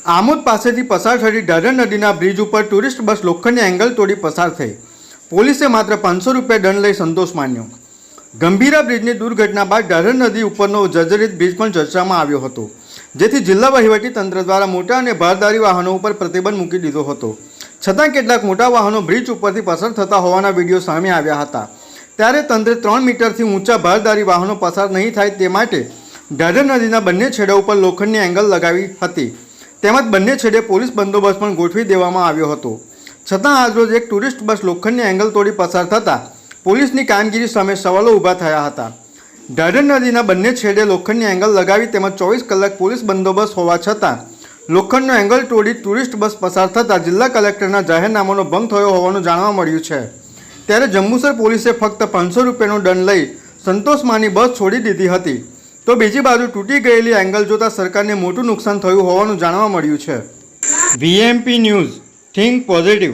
આમોદ પાસેથી પસાર થતી ઢાઢર નદીના બ્રિજ ઉપર ટુરિસ્ટ બસ લોખંડની એંગલ તોડી પસાર થઈ। પોલીસે માત્ર 500 રૂપિયા દંડ લઈ સંતોષ માન્યો। ગંભીરા બ્રિજની દુર્ઘટના બાદ ઢાઢર નદી ઉપરનો જર્જરિત બ્રિજ પણ ચર્ચામાં આવ્યો હતો, જેથી જિલ્લા વહીવટી તંત્ર દ્વારા મોટા અને ભારદારી વાહનો ઉપર પ્રતિબંધ મૂકી દીધો હતો। છતાં કેટલાક મોટા વાહનો બ્રિજ ઉપરથી પસાર થતા હોવાના વિડીયો સામે આવ્યા હતા। ત્યારે તંત્રે 3 મીટરથી ઊંચા ભારદારી વાહનો પસાર નહીં થાય તે માટે ઢાઢર નદીના બંને છેડા ઉપર લોખંડની એંગલ લગાવી હતી। તેમજ બંને છેડે પોલીસ બંદોબસ્ત પણ ગોઠવી દેવામાં આવ્યો હતો। છતાં આજરોજ એક ટુરિસ્ટ બસ લોખંડની એંગલ તોડી પસાર થતાં પોલીસની કામગીરી સામે સવાલો ઊભા થયા હતા। ઢાઢર નદીના બંને છેડે લોખંડની એંગલ લગાવી તેમજ 24 કલાક પોલીસ બંદોબસ્ત હોવા છતાં લોખંડનો એંગલ તોડી ટુરિસ્ટ બસ પસાર થતાં જિલ્લા કલેક્ટરના જાહેરનામાનો ભંગ થયો હોવાનું જાણવા મળ્યું છે। ત્યારે જંબુસર પોલીસે ફક્ત 500 રૂપિયાનો દંડ લઈ સંતોષ માની બસ છોડી દીધી હતી, તો બીજી બાજુ તૂટી ગયેલી એંગલ જોતા સરકારને મોટું નુકસાન થયું હોવાનું જાણવા મળ્યું છે। VMP news, think positive.